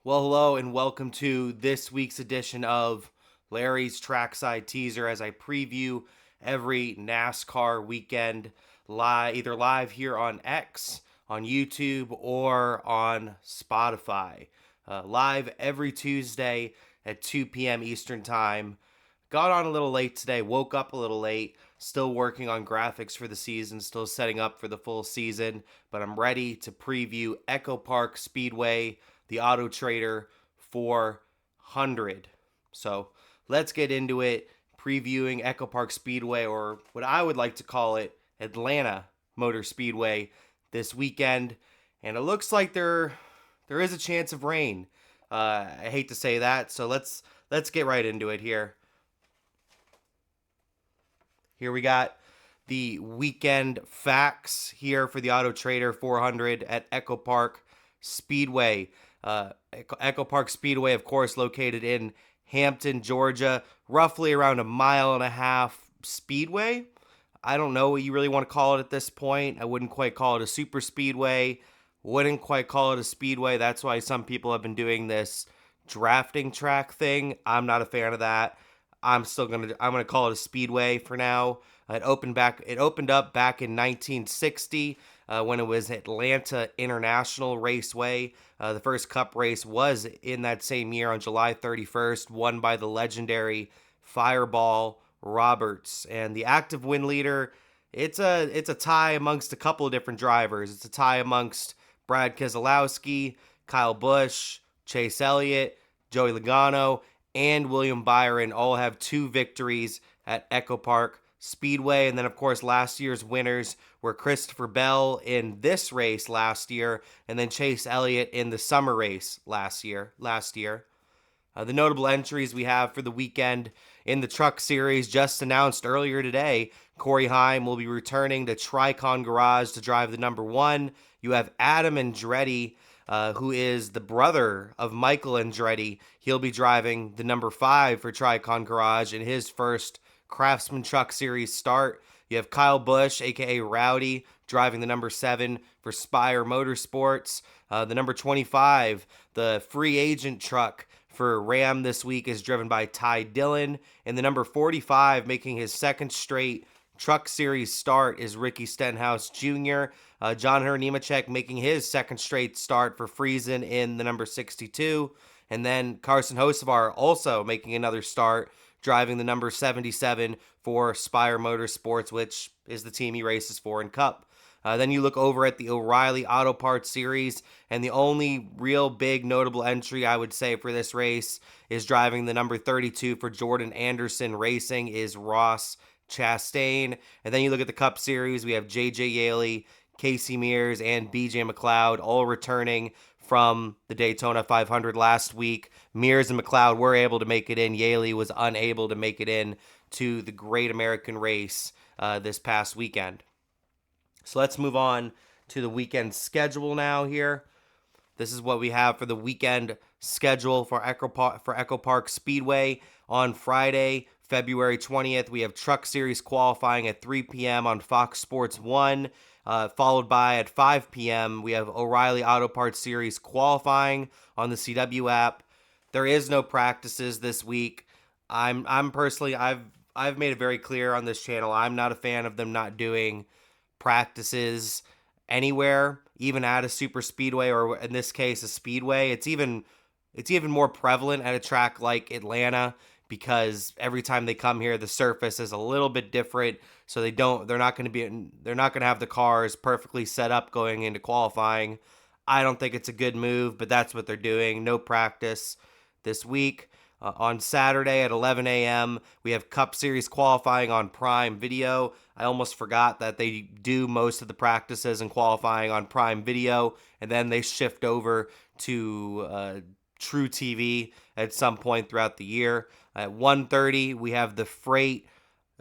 Well, hello and welcome to this week's edition of Larry's Trackside Teaser as I preview every NASCAR weekend either live here on X, on YouTube, or on Spotify. Live every Tuesday at 2 p.m. Eastern Time. Got on a little late today, woke up a little late, still working on graphics for the season, still setting up for the full season, but I'm ready to preview Echo Park Speedway, the Auto Trader 400. So let's get into it, previewing Echo Park Speedway, or what I would like to call it, Atlanta Motor Speedway this weekend. And it looks like there is a chance of rain. I hate to say that, so let's get right into it here. Here we got the weekend facts here for the Auto Trader 400 at Echo Park Speedway. Echo Park Speedway, of course, located in Hampton, Georgia, roughly around a 1.5 mile speedway. I don't know what you really want to call it at this point. I wouldn't quite call it a super speedway. Wouldn't quite call it a speedway. That's why some people have been doing this drafting track thing. I'm not a fan of that. I'm gonna call it a speedway for now. It opened up back in 1960 when it was Atlanta International Raceway. The first Cup race was in that same year on July 31st, won by the legendary Fireball Roberts. And the active win leader, it's a tie amongst a couple of different drivers. It's a tie amongst Brad Keselowski, Kyle Busch, Chase Elliott, Joey Logano, and William Byron all have 2 victories at Echo Park Speedway. And then, of course, last year's winners were Christopher Bell in this race last year, and then Chase Elliott in the summer race last year. The notable entries we have for the weekend in the Truck Series just announced earlier today. Corey Heim will be returning to Tricon Garage to drive the number 1. You have Adam Andretti, who is the brother of Michael Andretti. He'll be driving the number 5 for Tricon Garage in his first Craftsman Truck Series start. You have Kyle Busch, aka Rowdy, driving the number 7 for Spire Motorsports. The number 25, the free agent truck for Ram this week, is driven by Ty Dillon. And the number 45, making his second straight Truck Series start, is Ricky Stenhouse Jr. John Hunter Nemechek making his second straight start for Friesen in the number 62. And then Carson Hocevar also making another start, driving the number 77 for Spire Motorsports, which is the team he races for in Cup. Then you look over at the O'Reilly Auto Parts Series, and the only real big notable entry I would say for this race is driving the number 32 for Jordan Anderson Racing is Ross Chastain. And then you look at the Cup Series, we have J.J. Yaley, Casey Mears, and B.J. McLeod all returning from the Daytona 500 last week. Mears and McLeod were able to make it in. Yaley was unable to make it in to the Great American Race this past weekend. So let's move on to the weekend schedule now here. This is what we have for the weekend schedule for Echo Park Speedway. On Friday, February 20th, we have Truck Series qualifying at 3 p.m. on Fox Sports 1. Followed by at 5 p.m. we have O'Reilly Auto Parts Series qualifying on the CW app. There is no practices this week. I'm personally, I've made it very clear on this channel, I'm not a fan of them not doing practices anywhere, even at a super speedway, or in this case a speedway. It's even more prevalent at a track like Atlanta, because every time they come here the surface is a little bit different, so they're not going to have the cars perfectly set up going into qualifying. I don't think it's a good move, but that's what they're doing. No practice this week. On Saturday at 11 a.m., we have Cup Series qualifying on Prime Video. I almost forgot that they do most of the practices and qualifying on Prime Video, and then they shift over to True TV at some point throughout the year. At 1:30, we have the Freight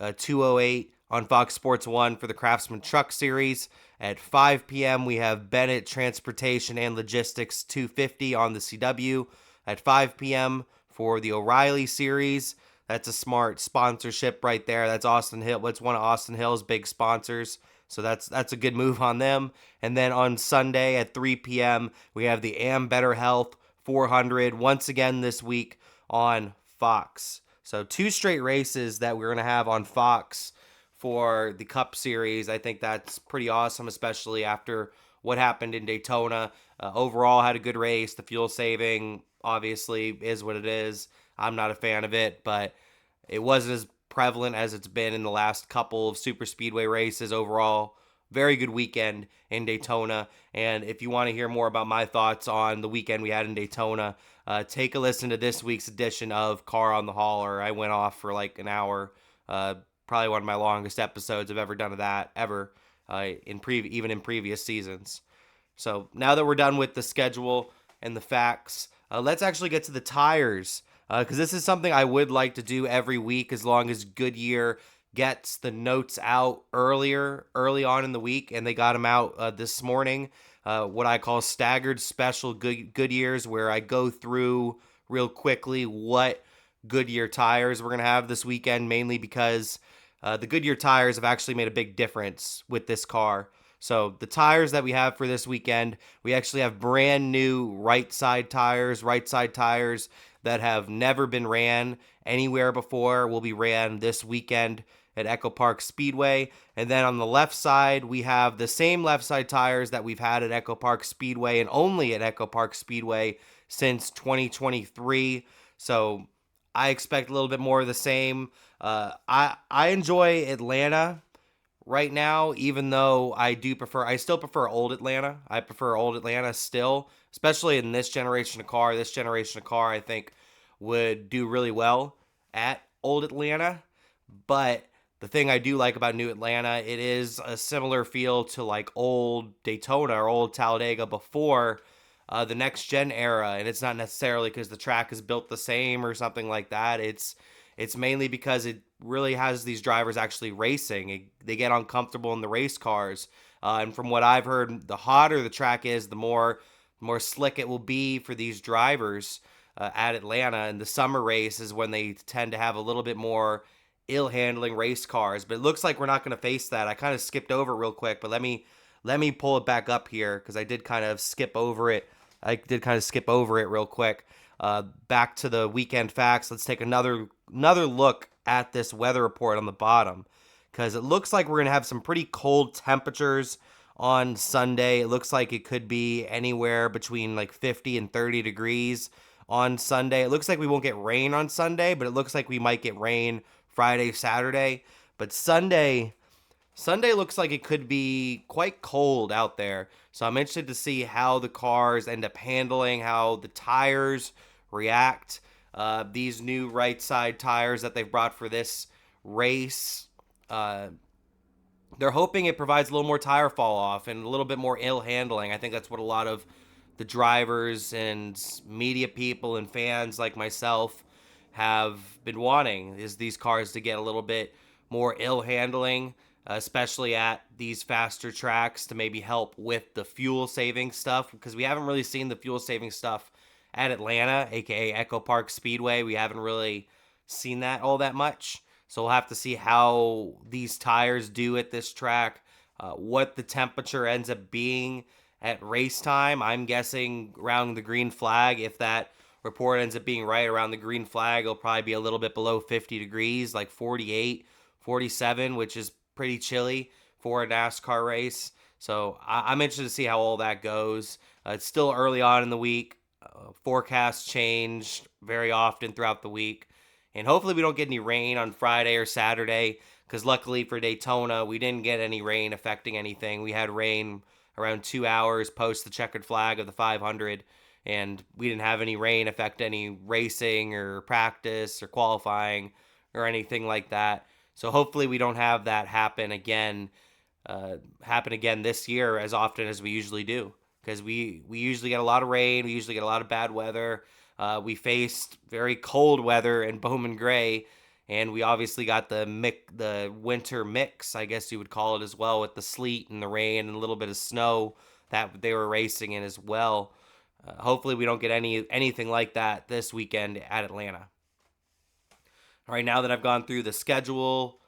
208 on Fox Sports 1 for the Craftsman Truck Series. At 5 p.m., we have Bennett Transportation and Logistics 250 on the CW. At 5 p.m., for the O'Reilly Series. That's a smart sponsorship right there. That's Austin Hill. It's one of Austin Hill's big sponsors. So that's a good move on them. And then on Sunday at 3 p.m., we have the Am Better Health 400 once again this week on Fox. So 2 straight races that we're going to have on Fox for the Cup Series. I think that's pretty awesome, especially after what happened in Daytona. Overall, had a good race. The fuel saving obviously is what it is. I'm not a fan of it, but it wasn't as prevalent as it's been in the last couple of super speedway races. Overall, very good weekend in Daytona. And if you want to hear more about my thoughts on the weekend we had in Daytona, take a listen to this week's edition of Car on the Hauler. I went off for like an hour. Probably one of my longest episodes I've ever done of that ever, even in previous seasons. So now that we're done with the schedule and the facts, let's actually get to the tires, because this is something I would like to do every week as long as Goodyear gets the notes out early on in the week, and they got them out this morning. What I call staggered special Goodyears, where I go through real quickly what Goodyear tires we're going to have this weekend, mainly because the Goodyear tires have actually made a big difference with this car. So the tires that we have for this weekend, we actually have brand new right side tires that have never been ran anywhere before will be ran this weekend at Echo Park Speedway. And then on the left side, we have the same left side tires that we've had at Echo Park Speedway and only at Echo Park Speedway since 2023. So I expect a little bit more of the same. I enjoy Atlanta right now, even though I still prefer old Atlanta. I prefer old Atlanta still, especially in this generation of car. This generation of car, I think, would do really well at old Atlanta. But the thing I do like about new Atlanta, it is a similar feel to like old Daytona or old Talladega before the next gen era. And it's not necessarily because the track is built the same or something like that. It's mainly because it really has these drivers actually racing. They get uncomfortable in the race cars. And from what I've heard, the hotter the track is, the more slick it will be for these drivers at Atlanta. And the summer race is when they tend to have a little bit more ill-handling race cars. But it looks like we're not going to face that. I kind of skipped over real quick, but let me pull it back up here because I did kind of skip over it. Real quick. Back to the weekend facts. Let's take another look at this weather report on the bottom, because it looks like we're going to have some pretty cold temperatures on Sunday. It looks like it could be anywhere between like 50 and 30 degrees on Sunday. It looks like we won't get rain on Sunday, but it looks like we might get rain Friday, Saturday. But Sunday looks like it could be quite cold out there. So I'm interested to see how the cars end up handling, how the tires react. These new right side tires that they've brought for this race, they're hoping it provides a little more tire fall off and a little bit more ill handling. I think that's what a lot of the drivers and media people and fans like myself have been wanting, is these cars to get a little bit more ill handling, especially at these faster tracks, to maybe help with the fuel saving stuff, because we haven't really seen the fuel saving stuff at Atlanta, aka Echo Park Speedway. We haven't really seen that all that much. So we'll have to see how these tires do at this track, what the temperature ends up being at race time. I'm guessing around the green flag, if that report ends up being right around the green flag, it'll probably be a little bit below 50 degrees, like 48, 47, which is pretty chilly for a NASCAR race. So I'm interested to see how all that goes. It's still early on in the week. Forecasts change very often throughout the week. And hopefully we don't get any rain on Friday or Saturday, because luckily for Daytona, we didn't get any rain affecting anything. We had rain around 2 hours post the checkered flag of the 500, and we didn't have any rain affect any racing or practice or qualifying or anything like that. So hopefully we don't have that happen again this year as often as we usually do, because we usually get a lot of rain. We usually get a lot of bad weather. We faced very cold weather in Bowman Gray, and we obviously got the winter mix, I guess you would call it, as well, with the sleet and the rain and a little bit of snow that they were racing in as well. Hopefully we don't get anything like that this weekend at Atlanta. All right, now that I've gone through the schedule,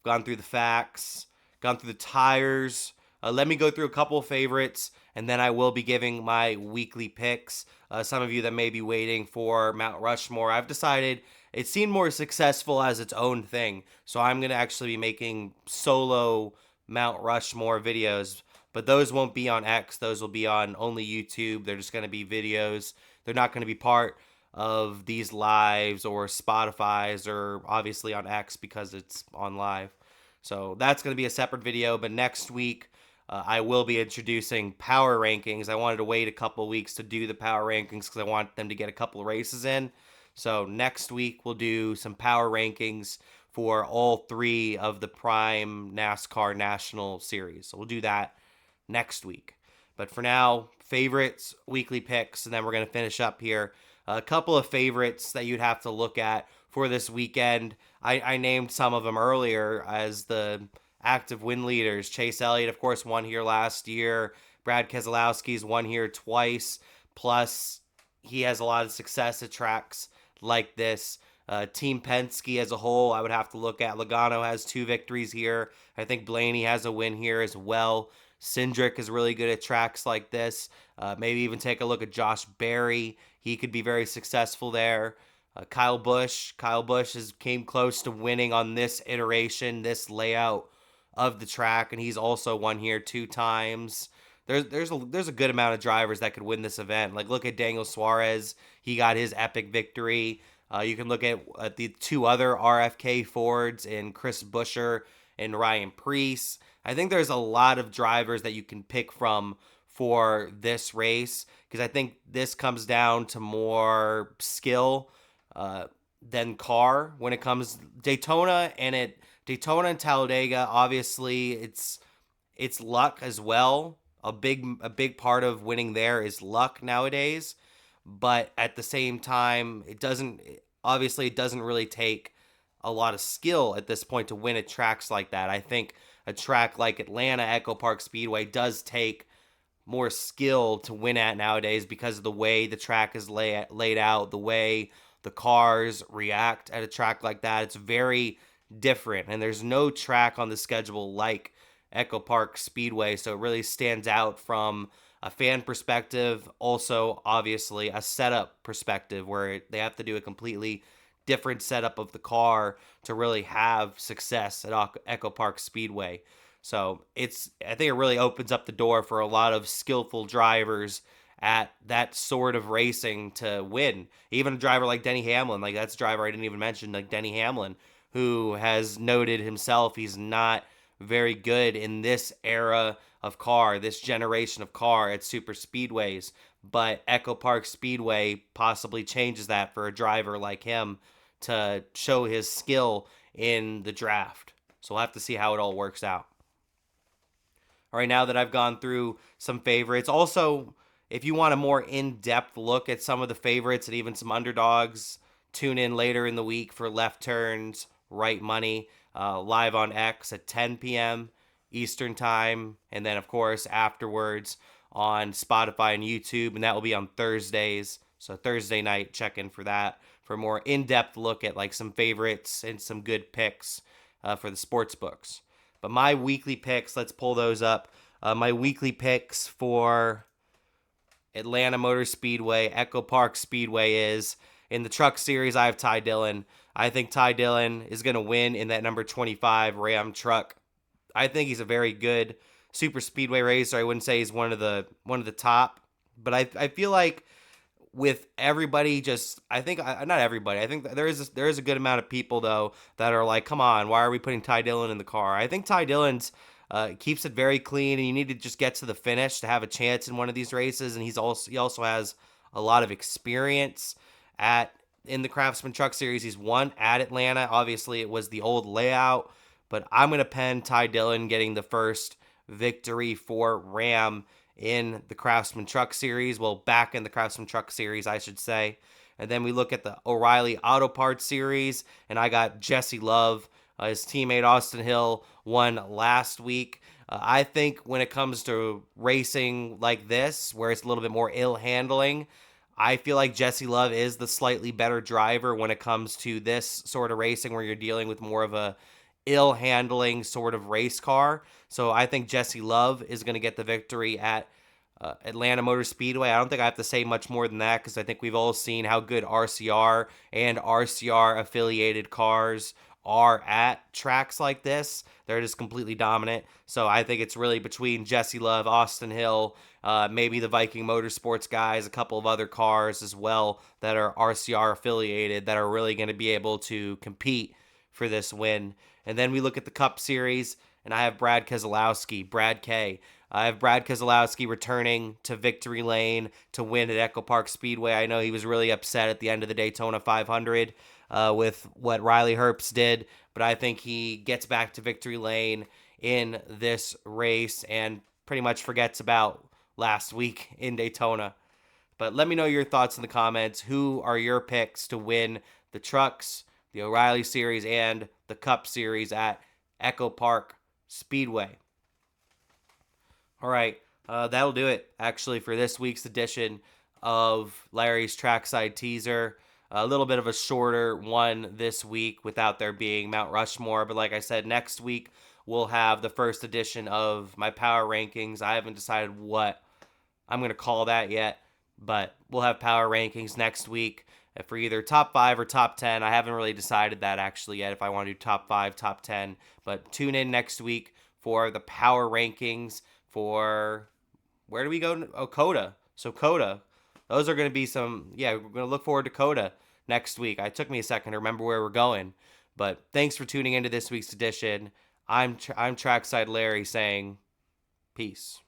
gone through the facts, gone through the tires, let me go through a couple of favorites, and then I will be giving my weekly picks. some of you that may be waiting for Mount Rushmore, I've decided it seemed more successful as its own thing. So I'm going to actually be making solo Mount Rushmore videos, but those won't be on X. Those will be on only YouTube. They're just going to be videos. They're not going to be part of these lives or Spotify's or obviously on X because it's on live. So that's going to be a separate video. But next week, I will be introducing power rankings. I wanted to wait a couple weeks to do the power rankings because I want them to get a couple of races in. So next week, we'll do some power rankings for all 3 of the Prime NASCAR National Series. So we'll do that next week. But for now, favorites, weekly picks, and then we're going to finish up here. A couple of favorites that you'd have to look at for this weekend. I named some of them earlier as the active win leaders. Chase Elliott, of course, won here last year. Brad Keselowski's won here twice. Plus, he has a lot of success at tracks like this. Team Penske as a whole, I would have to look at. Logano has 2 victories here. I think Blaney has a win here as well. Cindric is really good at tracks like this. Maybe even take a look at Josh Berry. He could be very successful there. Kyle Busch came close to winning on this iteration, this layout of the track, and he's also won here 2 times. There's a good amount of drivers that could win this event. Like, look at Daniel Suarez. He got his epic victory. You can look at the 2 other RFK Fords in Chris Buescher and Ryan Preece. I think there's a lot of drivers that you can pick from for this race because I think this comes down to more skill than car when it comes Daytona and Talladega. Obviously, it's luck as well. A big part of winning there is luck nowadays, but at the same time, it doesn't really take a lot of skill at this point to win at tracks like that. I think a track like Atlanta Echo Park Speedway does take more skill to win at nowadays because of the way the track is laid out, the way the cars react at a track like that. It's very different, and there's no track on the schedule like Echo Park Speedway, so it really stands out from a fan perspective, also obviously a setup perspective where they have to do a completely different setup of the car to really have success at Echo Park Speedway. So I think it really opens up the door for a lot of skillful drivers at that sort of racing to win. Even a driver like Denny Hamlin, like that's a driver I didn't even mention, like Denny Hamlin, who has noted himself he's not very good in this era of car, this generation of car at super speedways. But Echo Park Speedway possibly changes that for a driver like him to show his skill in the draft. So we'll have to see how it all works out. All right, now that I've gone through some favorites, also, if you want a more in-depth look at some of the favorites and even some underdogs, tune in later in the week for Left Turns, Right Money, live on X at 10 p.m. Eastern Time, and then, of course, afterwards on Spotify and YouTube, and that will be on Thursdays. So Thursday night, check in for that, for a more in-depth look at like some favorites and some good picks for the sports books. But my weekly picks, let's pull those up. My weekly picks for Atlanta Motor Speedway, Echo Park Speedway is, in the truck series, I have Ty Dillon. I think Ty Dillon is going to win in that number 25 Ram truck. I think he's a very good super speedway racer. I wouldn't say he's one of the top, but I feel like with everybody, I think not everybody. I think there is a good amount of people though that are like, come on, why are we putting Ty Dillon in the car? I think Ty Dillon's keeps it very clean, and you need to just get to the finish to have a chance in one of these races. And he also has a lot of experience in the Craftsman Truck Series. He's won at Atlanta. Obviously, it was the old layout, but I'm gonna pen Ty Dillon getting the first victory for Ram in the Craftsman Truck Series. Well, back in the Craftsman Truck Series, I should say. And then we look at the O'Reilly Auto Parts Series, and I got Jesse Love. His teammate Austin Hill won last week. I think when it comes to racing like this, where it's a little bit more ill handling, I feel like Jesse Love is the slightly better driver when it comes to this sort of racing where you're dealing with more of a ill handling sort of race car. So I think Jesse Love is going to get the victory at Atlanta Motor Speedway. I don't think I have to say much more than that because I think we've all seen how good RCR and RCR affiliated cars are at tracks like this. They're just completely dominant. So I think it's really between Jesse Love, Austin Hill, maybe the Viking Motorsports guys, a couple of other cars as well that are RCR affiliated that are really going to be able to compete for this win. And then we look at the Cup Series, and I have Brad Keselowski, Brad K. I have Brad Keselowski returning to victory lane to win at Echo Park Speedway. I know he was really upset at the end of the Daytona 500 with what Riley Herbst did, but I think he gets back to victory lane in this race and pretty much forgets about last week in Daytona. But let me know your thoughts in the comments. Who are your picks to win the Trucks, the O'Reilly Series, and the Cup Series at Echo Park Speedway? All right, that'll do it, actually, for this week's edition of Larry's Trackside Teaser. A little bit of a shorter one this week without there being Mount Rushmore. But like I said, next week we'll have the first edition of my power rankings. I haven't decided what I'm going to call that yet, but we'll have power rankings next week for either top 5 or top 10. I haven't really decided that actually yet if I want to do top 5, top 10. But tune in next week for the power rankings for, where do we go? Oh, COTA. So COTA. Those are going to be some, we're going to look forward to COTA next week. It took me a second to remember where we're going. But thanks for tuning into this week's edition. I'm Trackside Larry saying peace.